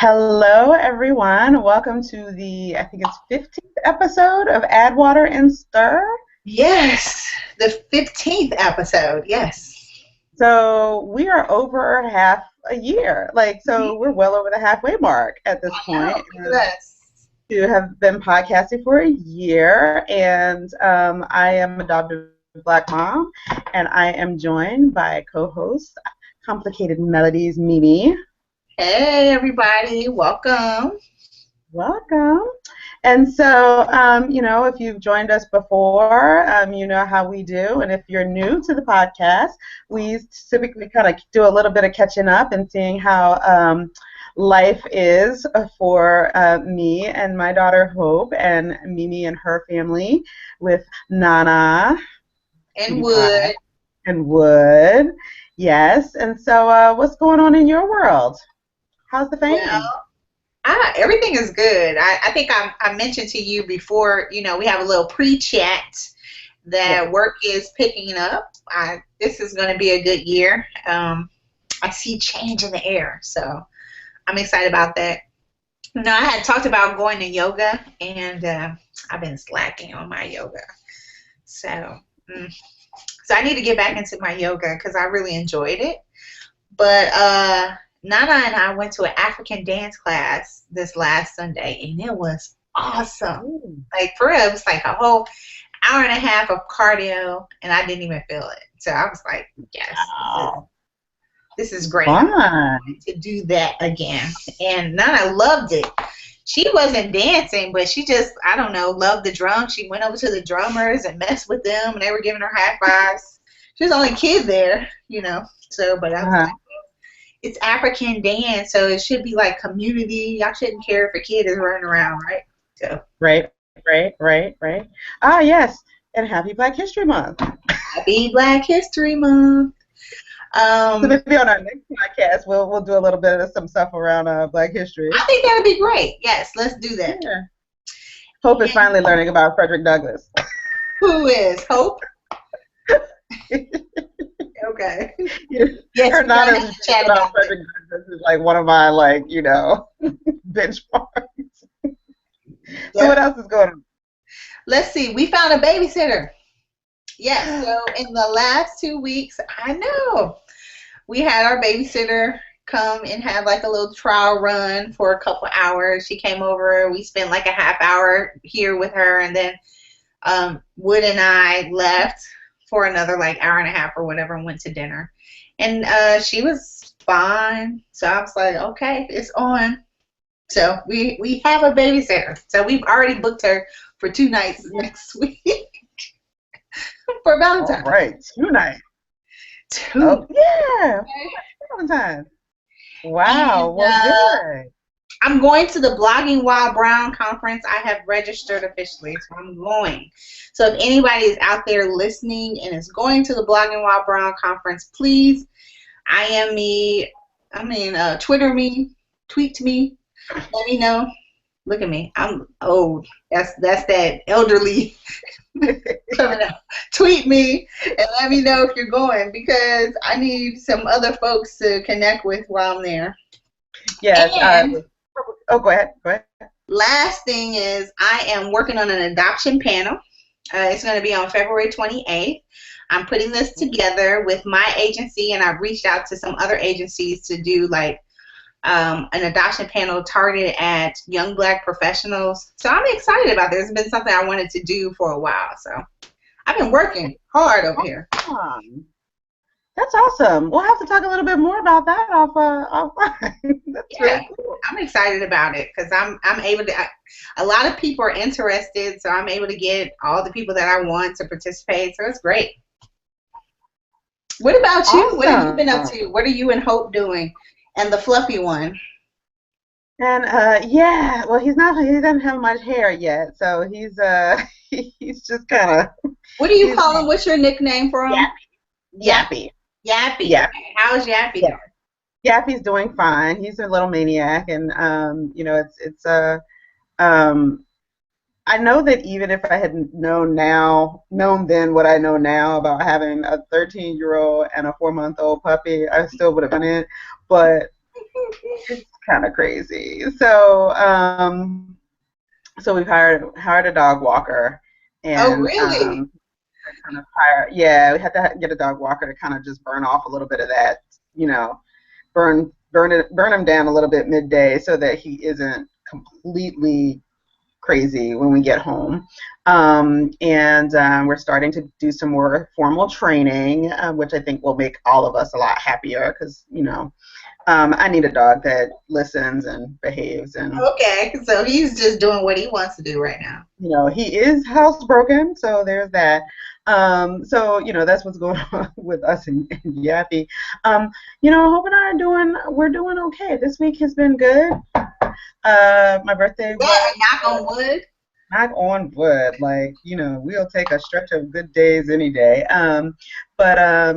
Hello, everyone. Welcome to I think it's 15th episode of Add Water and Stir. Yes, the 15th episode. Yes. So we are over half a year. We're well over the halfway mark at this point. Yes. To have been podcasting for a year, and I am a adopted Black mom, and I am joined by co-host Complicated Melodies, Mimi. Hey, everybody. Welcome. Welcome. And so, if you've joined us before, you know how we do. And if you're new to the podcast, we typically kind of do a little bit of catching up and seeing how life is for me and my daughter Hope and Mimi and her family with Nana. And Wood. And Wood. Yes. And so what's going on in your world? How's the family? Well, everything is good. I think I mentioned to you before, we have a little pre-chat that work is picking up. This is going to be a good year. I see change in the air, so I'm excited about that. I had talked about going to yoga, and I've been slacking on my yoga. So I need to get back into my yoga because I really enjoyed it. But Nana and I went to an African dance class this last Sunday, and it was awesome. Like, for real, it was like a whole hour and a half of cardio, and I didn't even feel it. So I was like, yes, this is great. Fun. To do that again. And Nana loved it. She wasn't dancing, but she just, I don't know, loved the drums. She went over to the drummers and messed with them, and they were giving her high fives. She was the only kid there, So, but I was like, it's African dance, so it should be like community. Y'all shouldn't care if a kid is running around, right? So. Right. Ah, yes, and Happy Black History Month. Happy Black History Month. So maybe on our next podcast, we'll do a little bit of some stuff around Black history. I think that would be great. Yes, let's do that. Yeah. Hope is finally learning about Frederick Douglass. Who is Hope? Okay. Yes, her knowledge about Frederick Douglass is like one of my benchmarks. So what else is going on? Let's see. We found a babysitter. Yes. So in the last 2 weeks, I know we had our babysitter come and have like a little trial run for a couple hours. She came over. We spent like a half hour here with her, and then Wood and I left for another like hour and a half or whatever and went to dinner. And she was fine. So I was like, okay, it's on. So we have a babysitter. So we've already booked her for 2 nights next week for Valentine's. All right, 2 nights. 2. Oh, yeah. Valentine's. Wow. Well, good. I'm going to the Blogging While Brown conference. I have registered officially, so I'm going. So if anybody is out there listening and is going to the Blogging While Brown conference, please, IM me. Twitter me, tweet me, let me know. Look at me, I'm old. That's that elderly coming out. Tweet me and let me know if you're going, because I need some other folks to connect with while I'm there. Yes. Go ahead. Last thing is I am working on an adoption panel. It's going to be on February 28th. I'm putting this together with my agency, and I've reached out to some other agencies to do like an adoption panel targeted at young Black professionals. So I'm excited about this. It's been something I wanted to do for a while. So I've been working hard over here. That's awesome. We'll have to talk a little bit more about that offline. That's really cool. I'm excited about it because I'm able to. A lot of people are interested, so I'm able to get all the people that I want to participate. So it's great. What about you? Awesome. What have you been up to? What are you and Hope doing? And the fluffy one. And well, he doesn't have much hair yet, so he's just kind of. What do you call him? What's your nickname for him? Yappy. Yappy. Okay. How's Yappy doing? Yappy's doing fine. He's a little maniac, and I know that even if I had known then what I know now about having a 13-year-old and a 4-month-old puppy, I still would have done it. But It's kind of crazy. So we've hired a dog walker, Oh, and really? kind of hire. Yeah, we had to get a dog walker to kind of just burn off a little bit of that, you know, burn him down a little bit midday so that he isn't completely crazy when we get home. And we're starting to do some more formal training, which I think will make all of us a lot happier because, I need a dog that listens and behaves, and Okay, so he's just doing what he wants to do right now. he is housebroken, so there's that. So that's what's going on with us and Yappy. Hope and I we're doing okay. This week has been good. My birthday Yeah, was knock on wood. knock on wood. Like, we'll take a stretch of good days any day. But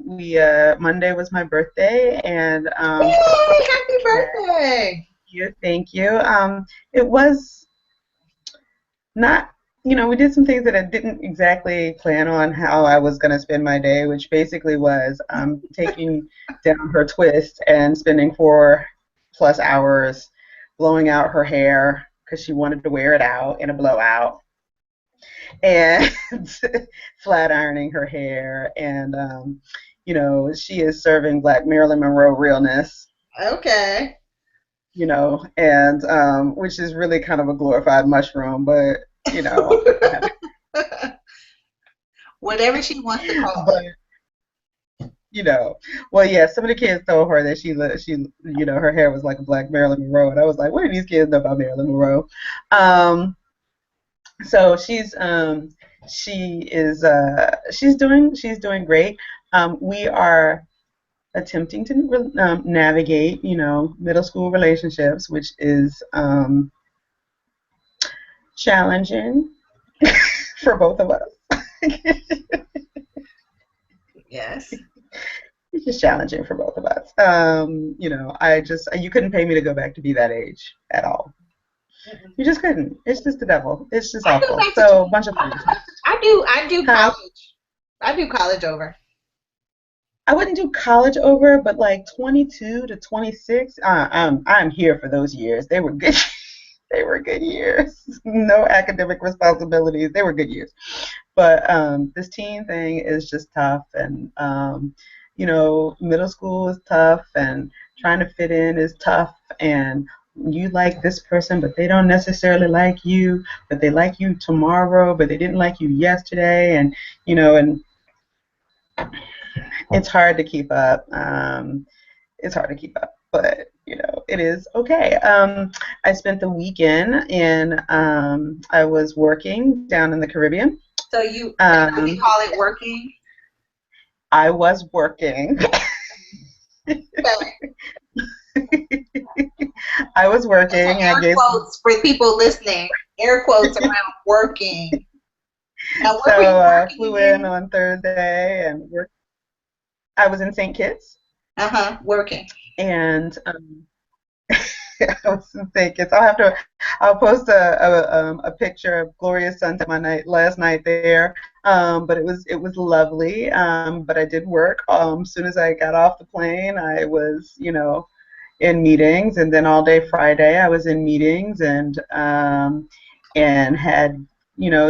we Monday was my birthday, and Yay! Happy yeah, birthday! thank you. It was not, we did some things that I didn't exactly plan on how I was going to spend my day, which basically was taking down her twist and spending 4+ hours blowing out her hair because she wanted to wear it out in a blowout, and flat ironing her hair. And, she is serving Black Marilyn Monroe realness, Okay. and which is really kind of a glorified mushroom, but, I had Whatever she wants to call but well, yeah, some of the kids told her that her hair was like a Black Marilyn Monroe, and I was like, what do these kids know about Marilyn Monroe? So she's doing great. We are attempting to navigate, middle school relationships, which is challenging for both of us. it. Yes. It's just challenging for both of us. You couldn't pay me to go back to be that age at all. Mm-mm. You just couldn't. It's just the devil. It's just I go awful. back to So a 20. bunch of things. I do Huh? college. I do college over. I wouldn't do college over, but like 22 to 26, I'm here for those years. They were good. They were good years. No academic responsibilities. They were good years. But this teen thing is just tough, and middle school is tough, and trying to fit in is tough, and you like this person, but they don't necessarily like you, but they like you tomorrow, but they didn't like you yesterday, and it's hard to keep up. It's hard to keep up, but it is okay. I spent the weekend and I was working down in the Caribbean. So that's what you Um, call it working. I was working. Okay. I was Those are working. I air gave some, quotes for people listening. Air quotes around working. Now, so where were you I working flew in again? on Thursday and worked. I was in St. Kitts, Uh huh. Working. and I was in St. Kitts. I'll post a picture of glorious sunset my night last night there. But it was lovely. But I did work. As soon as I got off the plane, I was in meetings, and then all day Friday I was in meetings, and had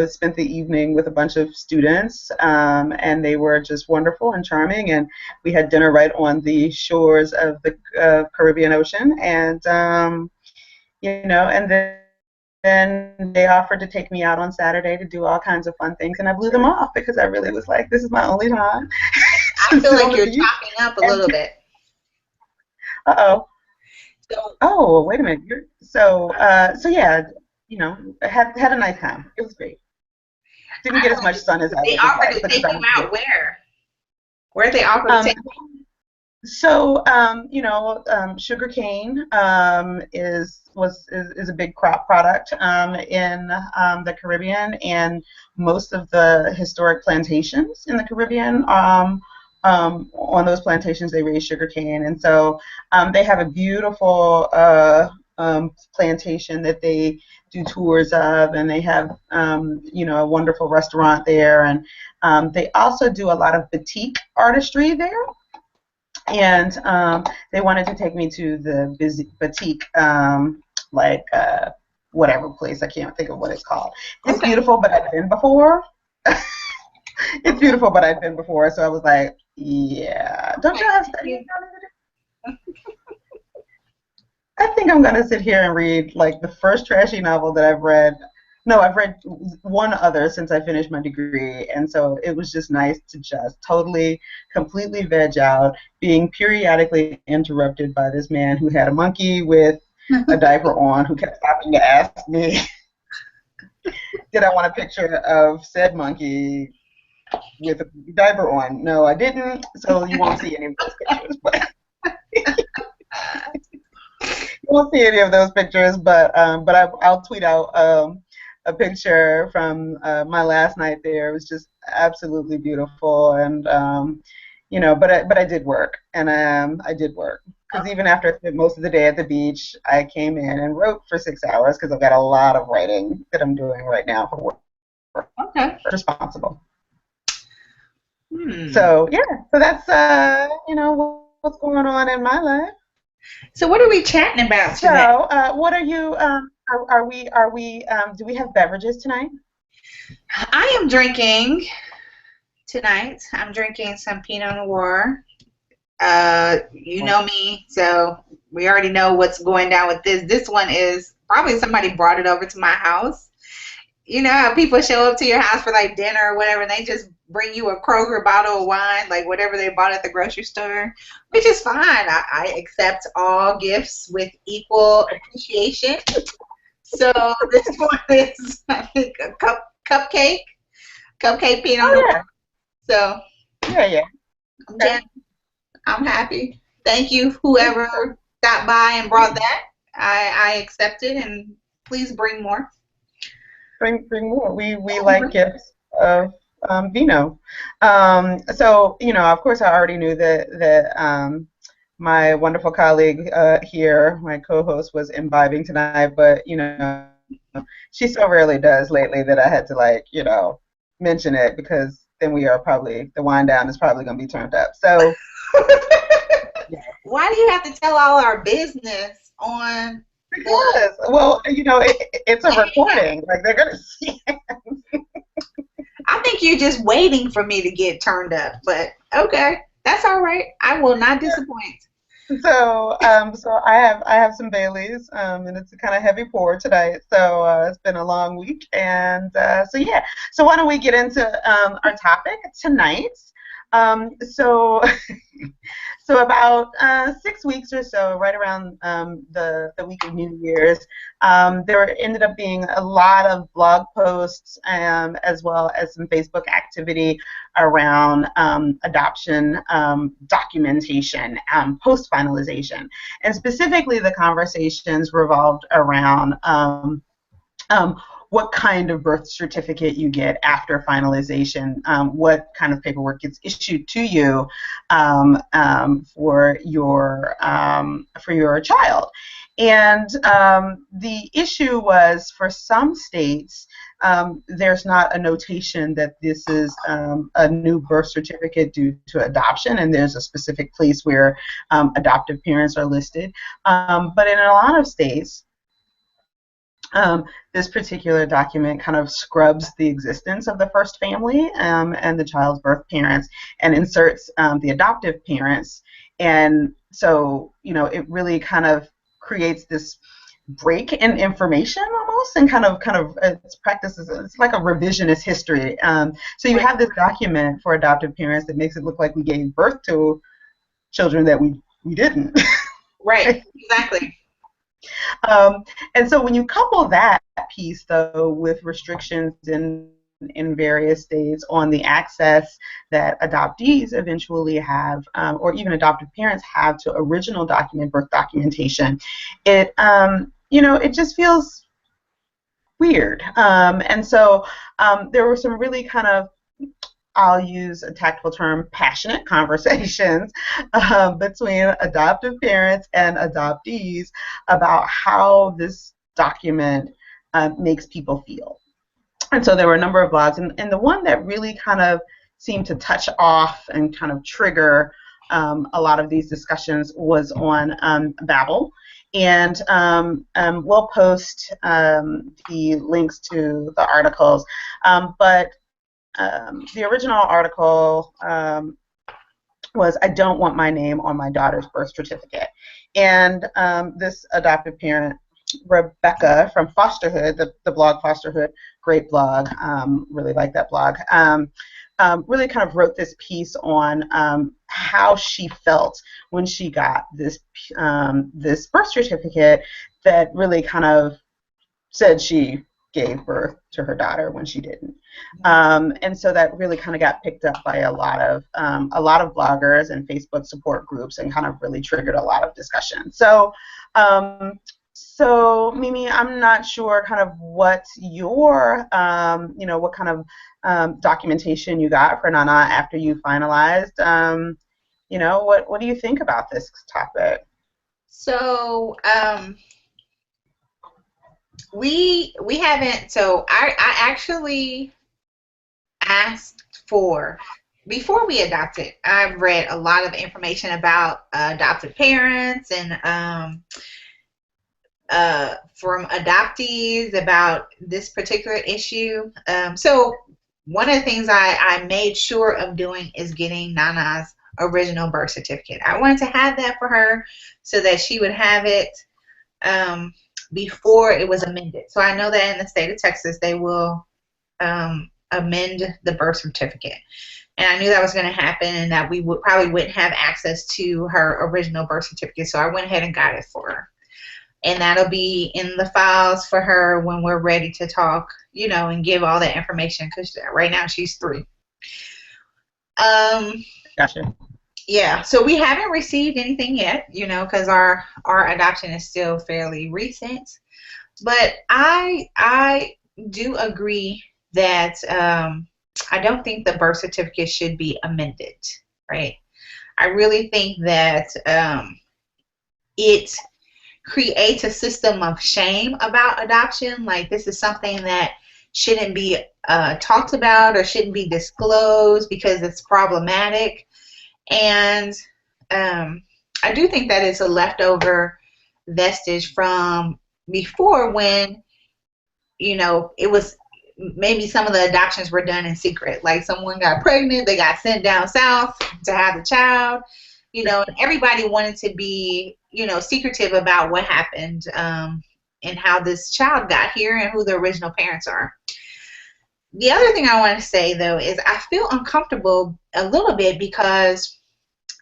spent the evening with a bunch of students, and they were just wonderful and charming, and we had dinner right on the shores of the Caribbean Ocean, and then they offered to take me out on Saturday to do all kinds of fun things, and I blew them off because I really was like, this is my only time I to feel sit on like the you're beach. chopping up a And little bit. uh-oh. So, Oh, wait a minute. So yeah, had a nice time. It was great. Didn't get as much sun as I they would have offered liked, to but the take sun him was out good. where? Where they offered to Um, take Sugarcane is a big crop product in the Caribbean, and most of the historic plantations in the Caribbean. On those plantations, they raise sugarcane, and so they have a beautiful plantation that they do tours of, and they have a wonderful restaurant there, and they also do a lot of batik artistry there. and they wanted to take me to the boutique, like whatever place. I can't think of what it's called. It's Okay. beautiful, but I've been before. It's Okay. beautiful, but I've been before, so I was like, yeah. Don't you Okay. have studies? I think I'm gonna sit here and read like the first trashy novel that I've read. No, I've read one other since I finished my degree, and so it was just nice to just totally, completely veg out, being periodically interrupted by this man who had a monkey with a diaper on, who kept stopping to ask me, did I want a picture of said monkey with a diaper on? No, I didn't, so you won't see any of those pictures. But you won't see any of those pictures, but I'll tweet out a picture from my last night there. It was just absolutely beautiful, and but I did work, and I did work because even after I spent most of the day at the beach, I came in and wrote for 6 hours because I've got a lot of writing that I'm doing right now for work. Okay. Responsible. Hmm. So yeah, so that's what's going on in my life. So what are we chatting about So, today? what are you? Are we? Do we have beverages tonight? I am drinking tonight. I'm drinking some Pinot Noir. You know me, so we already know what's going down with this. This one is probably somebody brought it over to my house. You know how people show up to your house for like dinner or whatever, and they just bring you a Kroger bottle of wine, like whatever they bought at the grocery store, which is fine. I accept all gifts with equal appreciation. So this one is, I think, a cupcake Pinot Oh Noir. yeah, So yeah, yeah. I'm Okay. I'm happy. Thank you, whoever stopped by and brought that. I accept it, and please bring more. Bring more. We Yeah, like gifts of vino. So of course, I already knew that my wonderful colleague here, my co-host, was imbibing tonight, but she so rarely does lately that I had to mention it because then the wine down is probably going to be turned up. So yeah. why do you have to tell all our business on the? Because, well, it's a recording. Like they're gonna see it. I think you're just waiting for me to get turned up, but okay, that's all right. I will not disappoint. So I have some Baileys, and it's a kind of heavy pour tonight. So it's been a long week, and so yeah. So why don't we get into our topic tonight? So So about 6 weeks or so, right around the week of New Year's, there ended up being a lot of blog posts as well as some Facebook activity around adoption documentation, post finalization, and specifically the conversations revolved around. Um, what kind of birth certificate you get after finalization, what kind of paperwork gets issued to you for your child. And the issue was for some states, there's not a notation that this is a new birth certificate due to adoption, and there's a specific place where adoptive parents are listed. But in a lot of states, this particular document kind of scrubs the existence of the first family and the child's birth parents and inserts the adoptive parents. And so, it really kind of creates this break in information almost, and kind of it's practices. It's like a revisionist history. So you Right. have this document for adoptive parents that makes it look like we gave birth to children that we didn't. Right. Exactly. Um, and so when you couple that piece, though, with restrictions in various states on the access that adoptees eventually have, or even adoptive parents have to original birth documentation, it just feels weird. And so there were some really kind of, I'll use a tactful term, passionate conversations between adoptive parents and adoptees about how this document makes people feel. And so there were a number of blogs, and the one that really kind of seemed to touch off and kind of trigger a lot of these discussions was on Babel. And we'll post the links to the articles. But the original article was, I don't want my name on my daughter's birth certificate. And this adoptive parent, Rebecca from Fosterhood, the blog Fosterhood, great blog, really like that blog, really kind of wrote this piece on how she felt when she got this birth certificate that really kind of said she gave birth to her daughter when she didn't. And so that really kind of got picked up by a lot of bloggers and Facebook support groups, and kind of really triggered a lot of discussion. So Mimi, I'm not sure kind of what your what kind of documentation you got for Nana after you finalized. What do you think about this topic? So we haven't. So I actually asked for, before we adopted, I've read a lot of information about adopted parents and from adoptees about this particular issue. So one of the things I made sure of doing is getting Nana's original birth certificate. I wanted to have that for her so that she would have it before it was amended. So I know that in the state of Texas they will amend the birth certificate. And I knew that was going to happen, and that we probably wouldn't have access to her original birth certificate. So I went ahead and got it for her. And that'll be in the files for her when we're ready to talk, and give all that information, because right now she's 3. Gotcha. Yeah, so we haven't received anything yet, because our adoption is still fairly recent. But I do agree that I don't think the birth certificate should be amended, right? I really think that it creates a system of shame about adoption. Like, this is something that shouldn't be talked about or shouldn't be disclosed because it's problematic. And I do think that it's a leftover vestige from before, when, it was maybe some of the adoptions were done in secret. Like, someone got pregnant, they got sent down south to have the child, and everybody wanted to be, secretive about what happened and how this child got here and who the original parents are. The other thing I want to say, though, is I feel uncomfortable a little bit because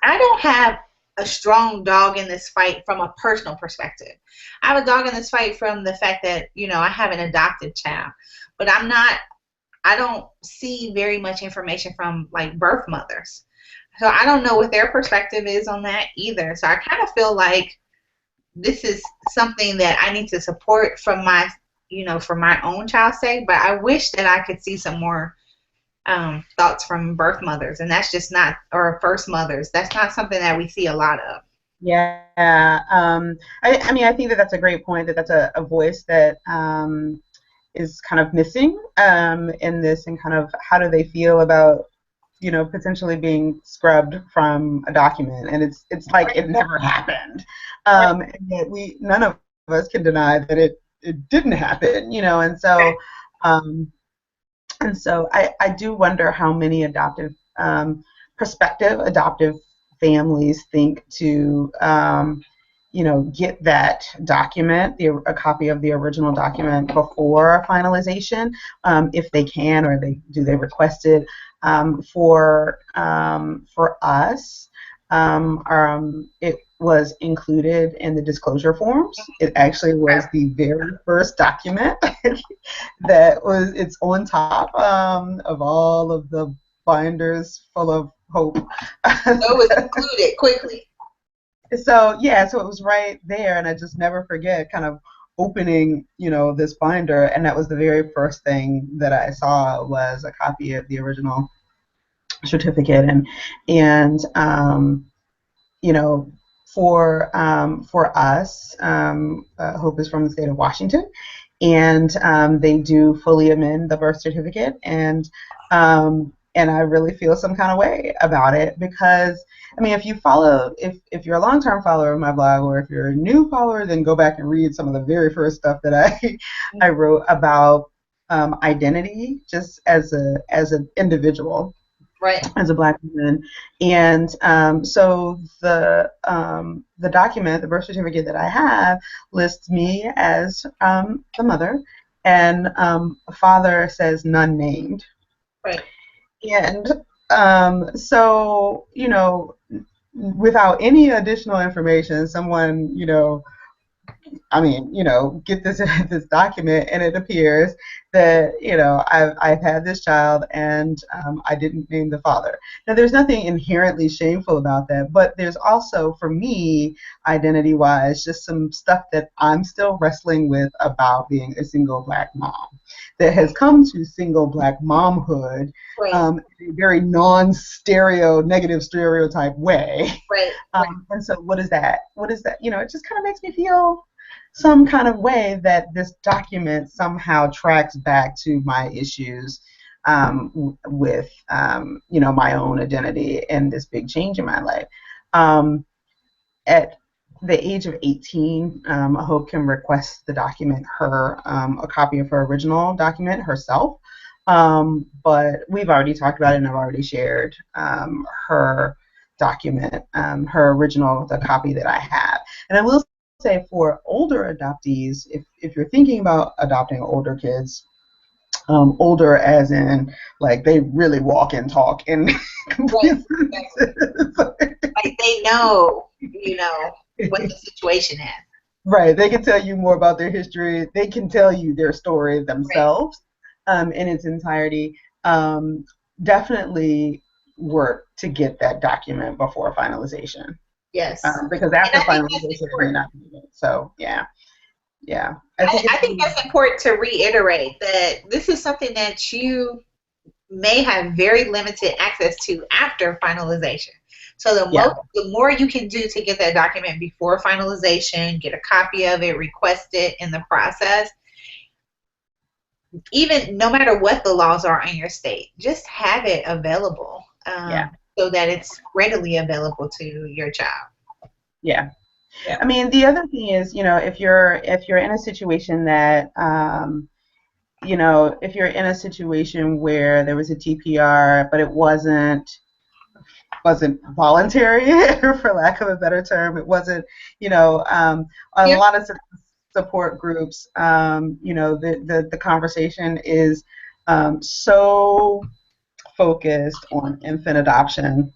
I don't have a strong dog in this fight from a personal perspective. I have a dog in this fight from the fact that, I have an adopted child. But I don't see very much information from, like, birth mothers. So I don't know what their perspective is on that either. So I kind of feel like this is something that I need to support from my, for my own child's sake. But I wish that I could see some more thoughts from birth mothers, and that's just not, or first mothers. That's not something that we see a lot of. Yeah. I mean, I think that that's a great point, that's a voice that is kind of missing in this, and kind of how do they feel about, potentially being scrubbed from a document, and it's like it never happened, and yet none of us can deny that it didn't happen, and so I do wonder how many prospective adoptive families think to get that document, a copy of the original document, before finalization, if they can, or they request it. For us, it was included in the disclosure forms. It actually was the very first document it's on top of all of the binders full of hope. So it was included quickly. So it was right there, and I just never forget kind of opening, this binder, and that was the very first thing that I saw was a copy of the original certificate, and for us, Hope is from the state of Washington, and they do fully amend the birth certificate, and and I really feel some kind of way about it because, I mean, if you follow, if you're a long-term follower of my blog, or if you're a new follower, then go back and read some of the very first stuff that I wrote about identity, just as an individual, Right. as a Black woman. And so the document, the birth certificate that I have, lists me as the mother, and father says none named. Right. And so, without any additional information, someone, I mean, get this this document, and it appears that I've had this child, and I didn't name the father. Now, there's nothing inherently shameful about that, but there's also, for me, identity-wise, just some stuff that I'm still wrestling with about being a single Black mom that has come to single Black momhood Right. in a very negative stereotype way. Right. And so, what is that? What is that? It just kind of makes me feel some kind of way that this document somehow tracks back to my issues with my own identity and this big change in my life. At the age of 18, Hope can request the document, a copy of her original document herself. But we've already talked about it, and I've already shared her document, her original, the copy that I have. And I will say, for older adoptees, if you're thinking about adopting older kids, older as in like they really walk and talk and Right. Like they know, what the situation is. Right. They can tell you more about their history. They can tell you their story themselves in its entirety. Definitely work to get that document before finalization. Yes. Because after finalization, it may not be it. So, yeah. I think that's important to reiterate, that this is something that you may have very limited access to after finalization. So the more you can do to get that document before finalization, get a copy of it, request it in the process, even no matter what the laws are in your state, just have it available so that it's readily available to your child. Yeah. I mean, the other thing is, if you're in a situation that, if you're in a situation where there was a TPR, but it wasn't voluntary, for lack of a better term, it wasn't, a lot of support groups, the conversation is so focused on infant adoption,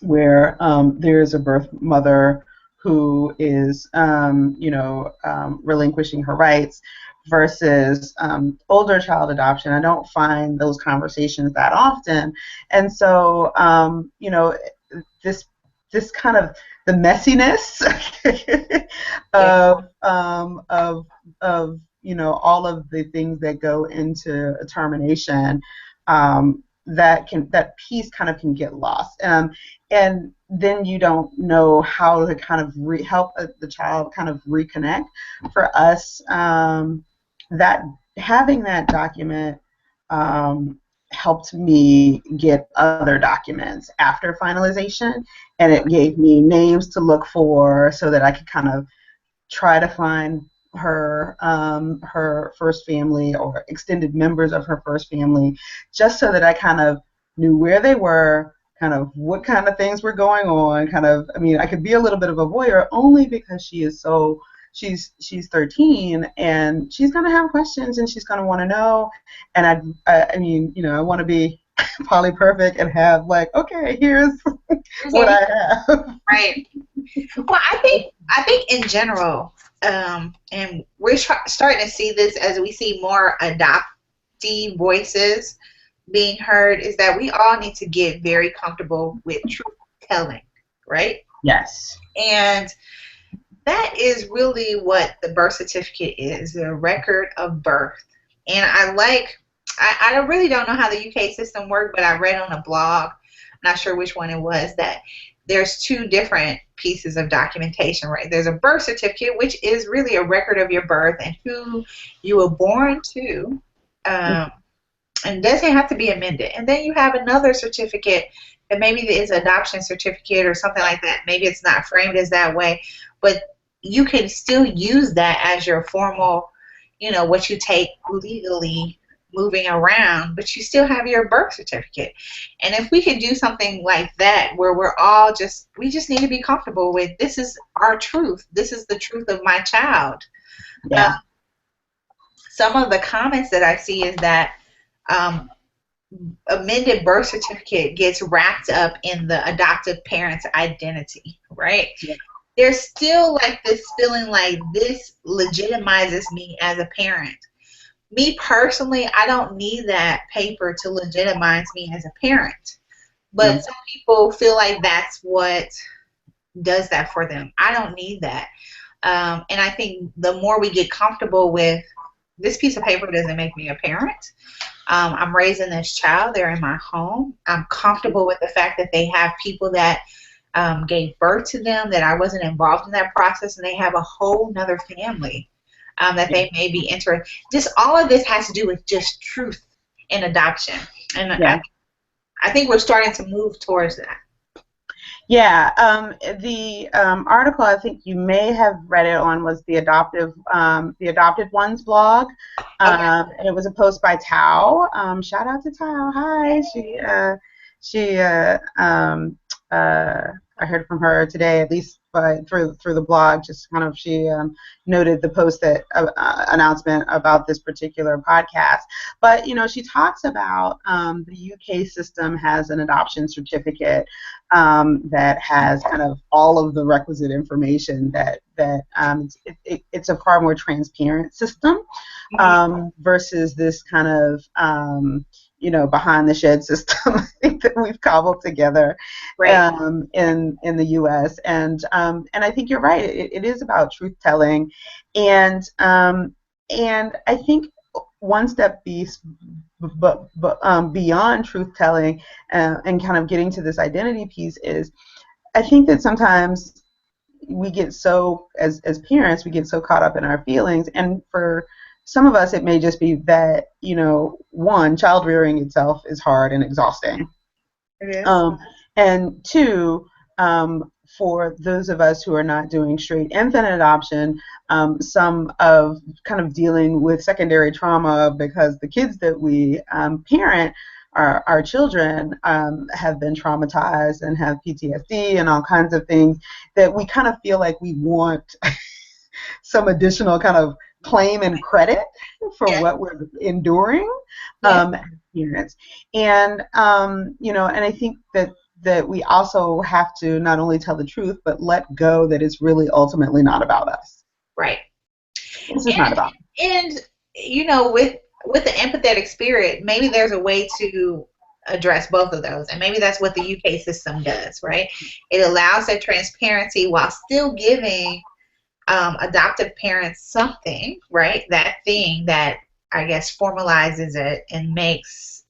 where there's a birth mother who is, relinquishing her rights versus older child adoption. I don't find those conversations that often, and so this kind of the messiness of all of the things that go into a termination. That piece kind of can get lost, and then you don't know how to kind of help the child kind of reconnect. For us, that having that document helped me get other documents after finalization, and it gave me names to look for so that I could kind of try to find her first family or extended members of her first family, just so that I kind of knew where they were, kind of what kind of things were going on, I could be a little bit of a voyeur, only because she's 13, and she's going to have questions, and she's going to want to know, and I want to be Polly perfect and have okay, here's what I have. Right. Well, I think in general, and we're starting to see this as we see more adoptee voices being heard, is that we all need to get very comfortable with truth telling, right? Yes. And that is really what the birth certificate is, a record of birth. And I really don't know how the UK system works, but I read on a blog, I'm not sure which one it was, that there's two different pieces of documentation, right? There's a birth certificate, which is really a record of your birth and who you were born to. and it doesn't have to be amended. And then you have another certificate that maybe is adoption certificate or something like that. Maybe it's not framed as that way, but you can still use that as your formal, what you take legally moving around, but you still have your birth certificate. And if we could do something like that where we just need to be comfortable with, this is our truth. This is the truth of my child. Yeah. Some of the comments that I see is that amended birth certificate gets wrapped up in the adoptive parent's identity, right? Yeah. There's still like this feeling like this legitimizes me as a parent. Me personally, I don't need that paper to legitimize me as a parent. But some people feel like that's what does that for them. I don't need that. And I think the more we get comfortable with this piece of paper doesn't make me a parent. I'm raising this child. They're in my home. I'm comfortable with the fact that they have people that gave birth to them, that I wasn't involved in that process, and they have a whole nother family that they may be entering. Just all of this has to do with just truth in adoption. And I think we're starting to move towards that. Yeah, the article I think you may have read it on was the Adopted Ones blog, and it was a post by Tao. Shout out to Tao. Hi, I heard from her today, at least through the blog. Just kind of she noted the post that announcement about this particular podcast. But she talks about the UK system has an adoption certificate that has kind of all of the requisite information that it's a far more transparent system versus this kind of behind the shed system I think that we've cobbled together in the U.S. And I think you're right. It is about truth telling, and I think one step beyond truth telling and kind of getting to this identity piece is, I think that sometimes we get so, as parents, we get so caught up in our feelings, and for some of us, it may just be that, one, child rearing itself is hard and exhausting. It is. And two, for those of us who are not doing straight infant adoption, some of kind of dealing with secondary trauma because the kids that we parent, our children, have been traumatized and have PTSD and all kinds of things that we kind of feel like we want some additional kind of claim and credit for what we're enduring as parents. And and I think that we also have to not only tell the truth but let go that it's really ultimately not about us. Right. This is not about us. And with the empathetic spirit, maybe there's a way to address both of those, and maybe that's what the UK system does, right? It allows that transparency while still giving adoptive parents something, right? That thing that I guess formalizes it and makes,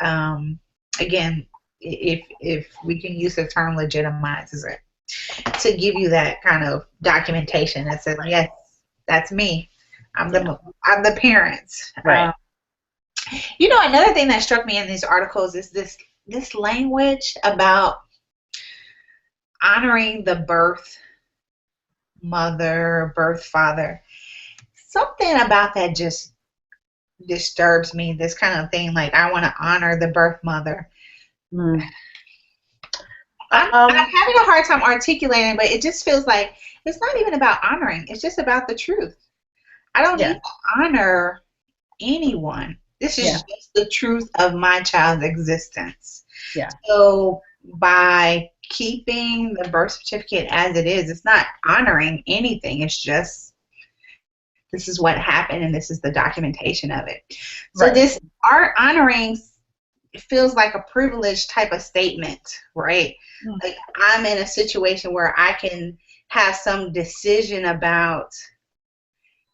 again, if we can use the term, legitimizes it, to give you that kind of documentation that says, yes, that's me. I'm the parents. Right. Another thing that struck me in these articles is this language about honoring the birth mother, birth father. Something about that just disturbs me. This kind of thing, like I want to honor the birth mother. I'm having a hard time articulating, but it just feels like it's not even about honoring. It's just about the truth. I don't need to honor anyone. This is just the truth of my child's existence. Yeah. So by keeping the birth certificate as it is, it's not honoring anything. It's just, this is what happened and this is the documentation of it. So this art honoring feels like a privileged type of statement, right? Like I'm in a situation where I can have some decision about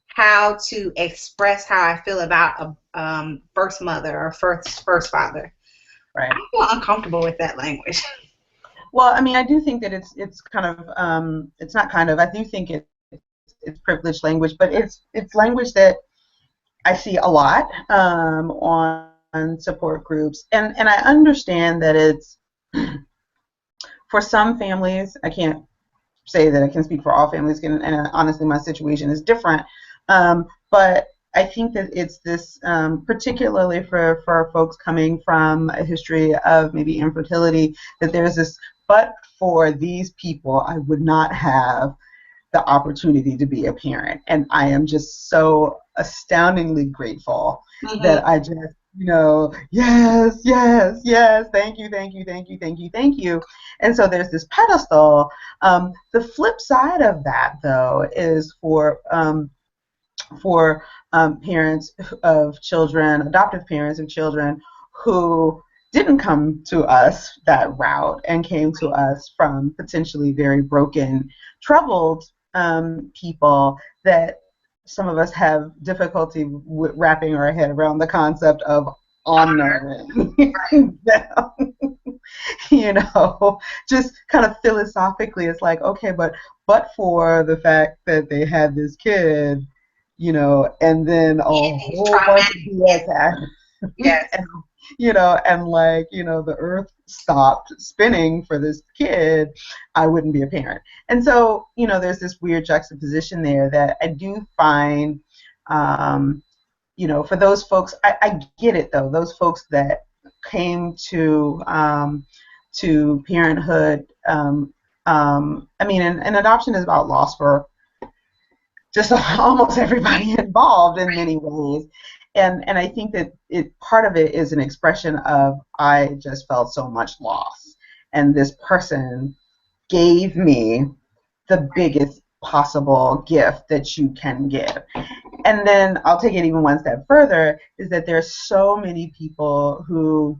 how to express how I feel about a first mother or first father. Right. I feel uncomfortable with that language. Well, I mean, I do think that it's kind of it's not kind of. I do think it's privileged language, but it's language that I see a lot on support groups, and I understand that it's for some families. I can't say that I can speak for all families, and honestly, my situation is different. But I think that it's this, particularly for folks coming from a history of maybe infertility, that there's this, but for these people, I would not have the opportunity to be a parent. And I am just so astoundingly grateful that I just, yes, yes, yes, thank you, thank you, thank you, thank you, thank you. And so there's this pedestal. The flip side of that, though, is for parents of children, adoptive parents of children who didn't come to us that route and came to us from potentially very broken, troubled people, that some of us have difficulty wrapping our head around the concept of honoring them. Just kind of philosophically, it's like, okay, but for the fact that they had this kid, and then a whole bunch of BS happened. Yes. And the earth stopped spinning for this kid, I wouldn't be a parent. And so, there's this weird juxtaposition there that I do find, for those folks, I get it though, those folks that came to parenthood, and adoption is about loss for just almost everybody involved in many ways. And I think that part of it is an expression of, I just felt so much loss. And this person gave me the biggest possible gift that you can give. And then I'll take it even one step further, is that there's so many people who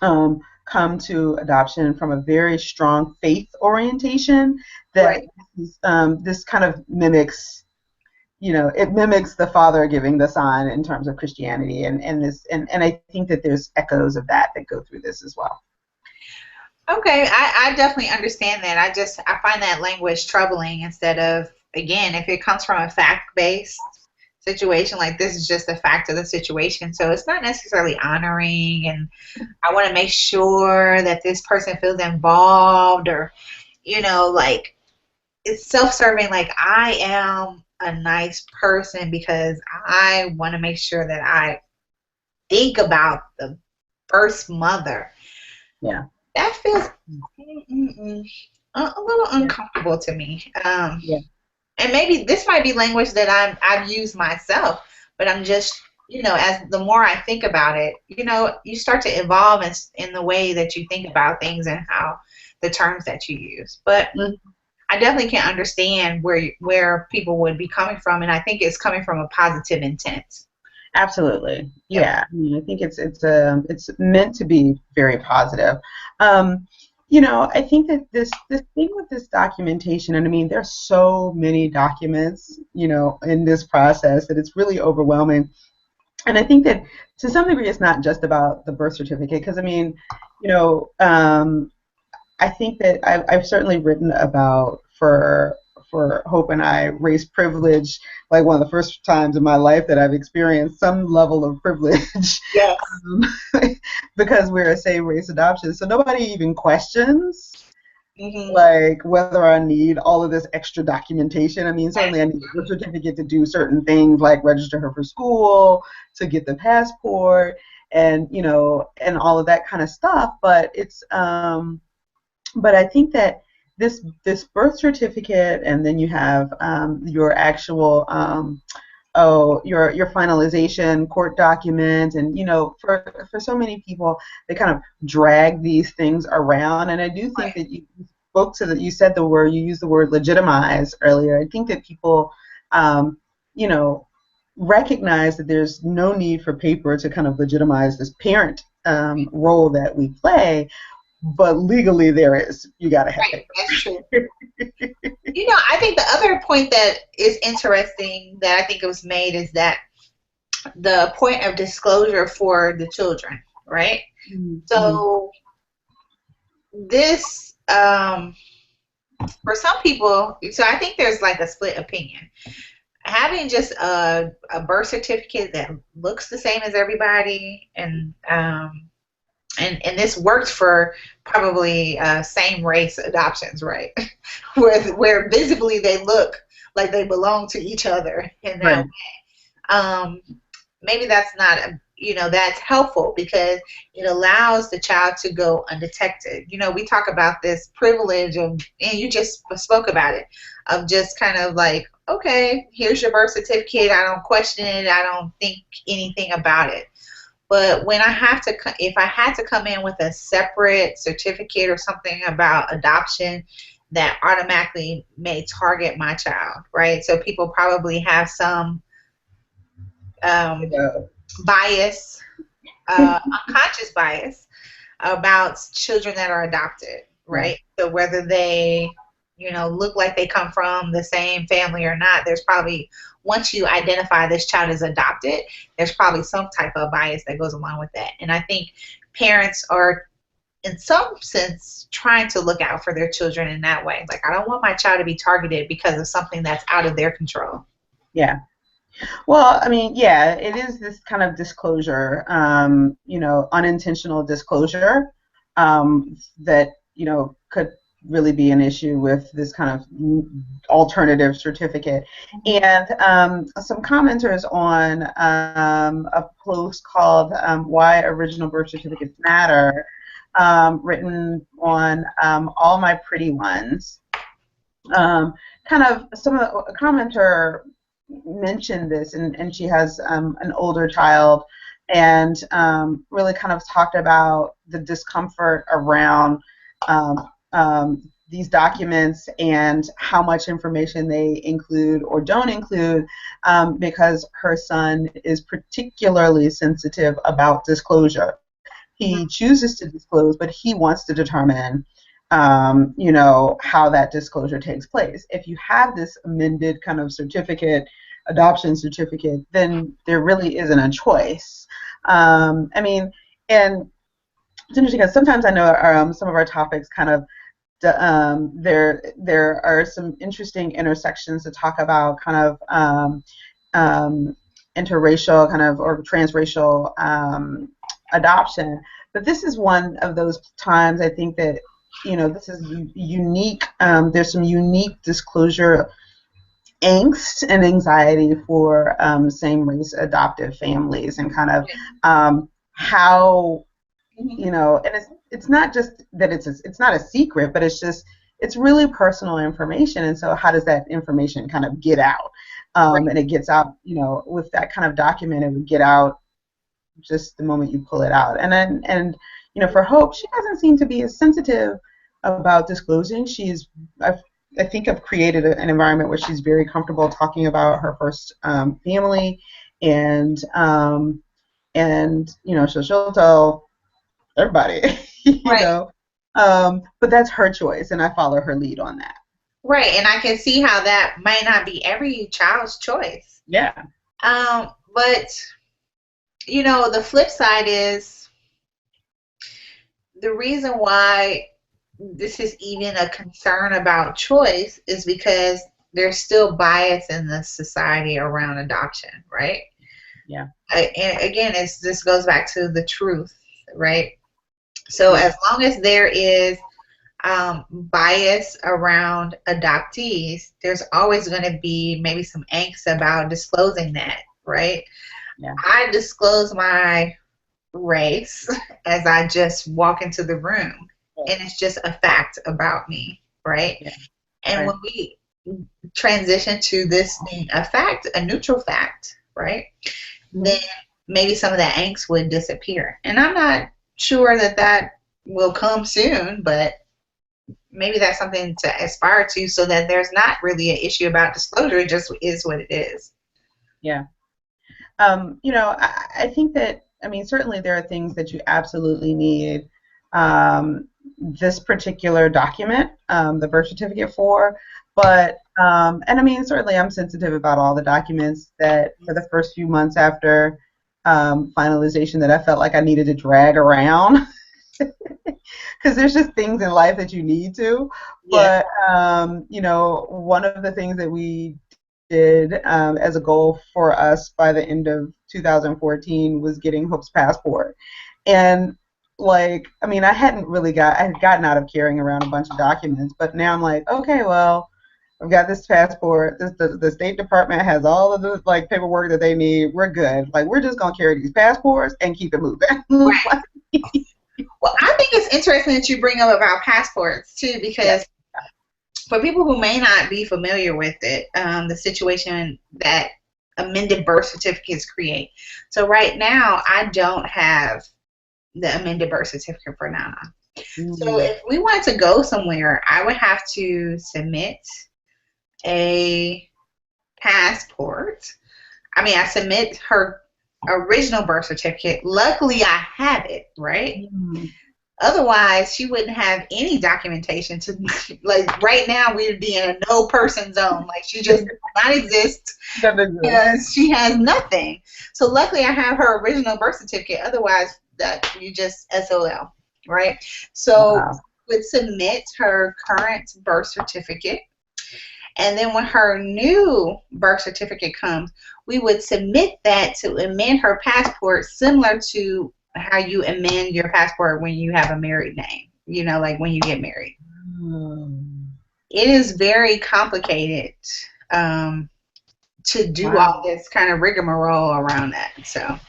come to adoption from a very strong faith orientation that this kind of mimics, it mimics the father giving the son in terms of Christianity, and I think that there's echoes of that go through this as well. Okay, I definitely understand that. I find that language troubling, instead of, again, if it comes from a fact-based situation, like this is just a fact of the situation, so it's not necessarily honoring, and I want to make sure that this person feels involved, or, like, it's self-serving, like, I am a nice person because I want to make sure that I think about the first mother. Yeah. That feels a little uncomfortable to me. Yeah. And maybe this might be language that I've used myself, but I'm just, as the more I think about it, you start to evolve in the way that you think about things and how the terms that you use. But I definitely can understand where people would be coming from, and I think it's coming from a positive intent. Absolutely, yeah. I think it's meant to be very positive. I think that this thing with this documentation, and there's so many documents, in this process, that it's really overwhelming. And I think that to some degree it's not just about the birth certificate, because I think that I've certainly written about, for Hope and I, race privilege, like one of the first times in my life that I've experienced some level of privilege. Yes. Because we're a same race adoption, so nobody even questions like whether I need all of this extra documentation. Certainly I need a birth certificate to do certain things, like register her for school, to get the passport, and and all of that kind of stuff. But it's but I think that this birth certificate, and then you have your actual your finalization court document, and for so many people, they kind of drag these things around. And I do think that you used the word legitimize earlier. I think that people recognize that there's no need for paper to kind of legitimize this parent role that we play. But legally there is. You got to have paper. That's true. I think the other point that is interesting that I think it was made is that the point of disclosure for the children, right? So this, for some people, so I think there's like a split opinion. having just a birth certificate that looks the same as everybody, and this works for probably same race adoptions, right? where visibly they look like they belong to each other in that Right. way. Maybe that's not that's helpful because it allows the child to go undetected. We talk about this privilege of, and you just spoke about it, of just kind of like, okay, here's your birth certificate. I don't question it. I don't think anything about it. But when if I had to come in with a separate certificate or something about adoption, that automatically may target my child, right? So people probably have some um, Yeah. bias, unconscious bias about children that are adopted, Yeah. right? So whether they, look like they come from the same family or not, there's probably, once you identify this child as adopted, there's probably some type of bias that goes along with that. And I think parents are, in some sense, trying to look out for their children in that way. Like, I don't want my child to be targeted because of something that's out of their control. Yeah. Well, I mean, yeah, it is this kind of disclosure, unintentional disclosure, that, could really be an issue with this kind of alternative certificate. And some commenters on a post called Why Original Birth Certificates Matter, written on All My Pretty Ones. Kind of some of the a commenter mentioned this, and she has an older child, and really kind of talked about the discomfort around these documents and how much information they include or don't include, because her son is particularly sensitive about disclosure. He chooses to disclose, but he wants to determine, how that disclosure takes place. If you have this amended kind of certificate, adoption certificate, then there really isn't a choice. I mean, and it's interesting because sometimes I know some of our topics kind of there are some interesting intersections to talk about, kind of interracial kind of or transracial adoption. But this is one of those times I think that this is unique. There's some unique disclosure angst and anxiety for same-race adoptive families, and kind of how and it's not just that it's not a secret, but it's really personal information, and so how does that information kind of get out? And it gets out, with that kind of document, it would get out just the moment you pull it out. And then, for Hope, she doesn't seem to be as sensitive about disclosing. I think I've created an environment where she's very comfortable talking about her first family, and so she'll tell everybody, Right. But that's her choice, and I follow her lead on that. Right. And I can see how that might not be every child's choice. Yeah. But the flip side is the reason why this is even a concern about choice is because there's still bias in the society around adoption, right? Yeah. And again, this goes back to the truth, right? So as long as there is bias around adoptees, there's always going to be maybe some angst about disclosing that, right? Yeah. I disclose my race as I just walk into the room, and it's just a fact about me, right? Yeah. And when we transition to this being a fact, a neutral fact, right, then maybe some of that angst would disappear. And I'm not sure that will come soon, but maybe that's something to aspire to, so that there's not really an issue about disclosure. It just is what it is. Yeah. I think that, certainly there are things that you absolutely need this particular document, the birth certificate for, but, certainly I'm sensitive about all the documents that for the first few months after finalization that I felt like I needed to drag around. Because there's just things in life that you need to. But, one of the things that we did as a goal for us by the end of 2014 was getting Hope's passport. And like, I mean, I had gotten out of carrying around a bunch of documents, but now I'm like, okay, well, I've got this passport. The State Department has all of the like paperwork that they need. We're good. Like, we're just gonna carry these passports and keep it moving. Right. Well, I think it's interesting that you bring up about passports too, because for people who may not be familiar with it, the situation that amended birth certificates create. So right now, I don't have the amended birth certificate for Nana. So if we wanted to go somewhere, I would have to submit a passport. I mean, I submit her original birth certificate. Luckily, I have it, right? Otherwise, she wouldn't have any documentation to, like, right now we'd be in a no person zone. Like, she just does not exist because she has nothing. So luckily I have her original birth certificate. Otherwise, that you just SOL, right? So would submit her current birth certificate. And then when her new birth certificate comes, we would submit that to amend her passport, similar to how you amend your passport when you have a married name, you know, like when you get married. It is very complicated to do all this kind of rigmarole around that. So,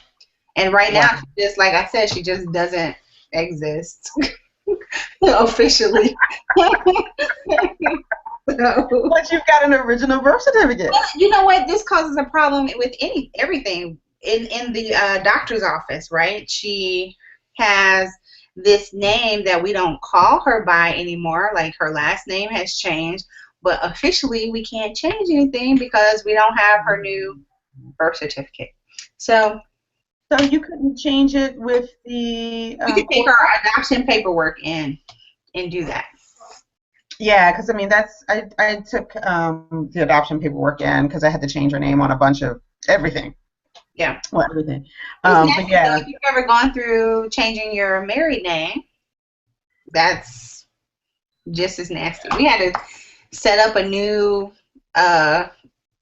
and right now, just like I said, she just doesn't exist officially. But you've got an original birth certificate. Well, you know what? This causes a problem with everything in the doctor's office, right? She has this name that we don't call her by anymore. Like, her last name has changed, but officially we can't change anything because we don't have her new birth certificate. So you couldn't change it with the. You could take our adoption paperwork in and do that. Yeah, because I mean I took the adoption paperwork in because I had to change her name on a bunch of everything. Yeah. Well, everything. But yeah. So if you've ever gone through changing your married name, that's just as nasty. We had to set up a new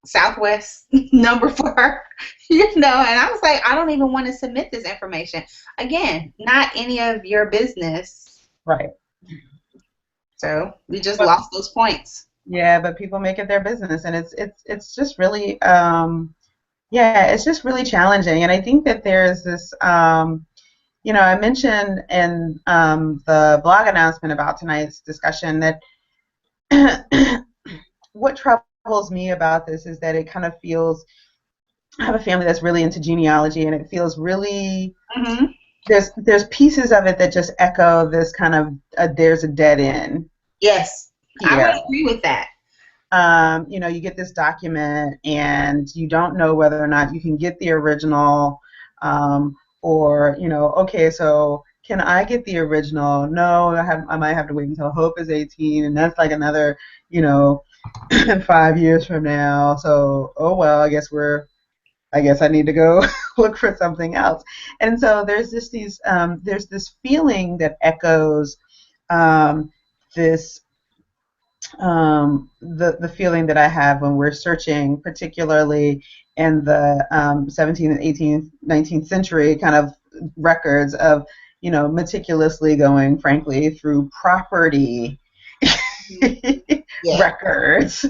Southwest number for her, you know, and I was like, I don't even want to submit this information. Again, not any of your business. Right. So we just lost those points. Yeah, but people make it their business, and it's just really it's just really challenging. And I think that there's this you know, I mentioned in the blog announcement about tonight's discussion that what troubles me about this is that it kind of feels, I have a family that's really into genealogy, and it feels really there's pieces of it that just echo this kind of there's a dead end. Yes, I would agree with that. You know, you get this document and you don't know whether or not you can get the original, or, you know, okay, so can I get the original? No, I might have to wait until Hope is 18, and that's like another, you know, 5 years from now. So, oh well, I guess I need to go look for something else. And so there's there's this feeling that echoes this the feeling that I have when we're searching, particularly in the 17th and 18th, 19th century kind of records of, you know, meticulously going, frankly, through property records,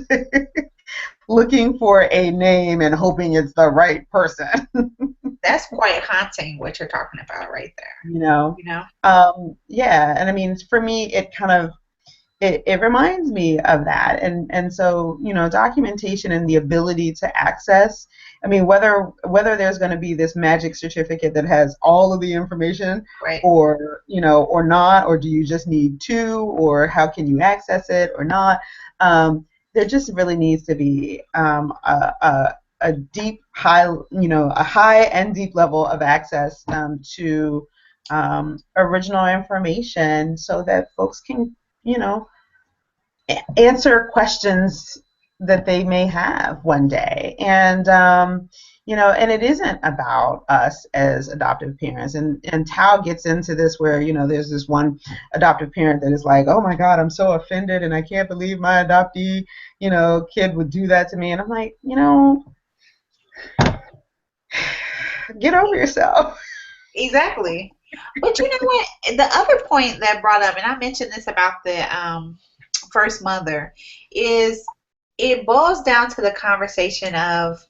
looking for a name and hoping it's the right person. That's quite haunting, what you're talking about right there. You know? Yeah, and I mean, for me, it kind of, it reminds me of that. And so, you know, documentation and the ability to access, I mean, whether there's going to be this magic certificate that has all of the information, or, you know, or not, or do you just need two, or how can you access it or not? There just really needs to be a deep, high, you know, a high and deep level of access to original information so that folks can, you know, answer questions that they may have one day. And and it isn't about us as adoptive parents. And Tao gets into this where, there's this one adoptive parent that is like, oh my God, I'm so offended and I can't believe my adoptee, kid would do that to me. And I'm like, get over yourself. Exactly. But you know what? The other point that brought up, and I mentioned this about the first mother, is it boils down to the conversation of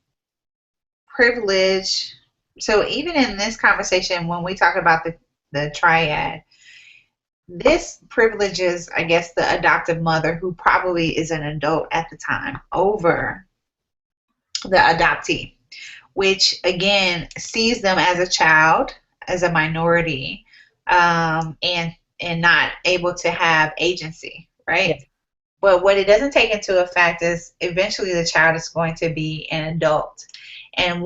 privilege. So even in this conversation, when we talk about the triad, this privileges, I guess, the adoptive mother who probably is an adult at the time over the adoptee, which again sees them as a child, as a minority, and not able to have agency, right? Yes. But what it doesn't take into effect is eventually the child is going to be an adult, and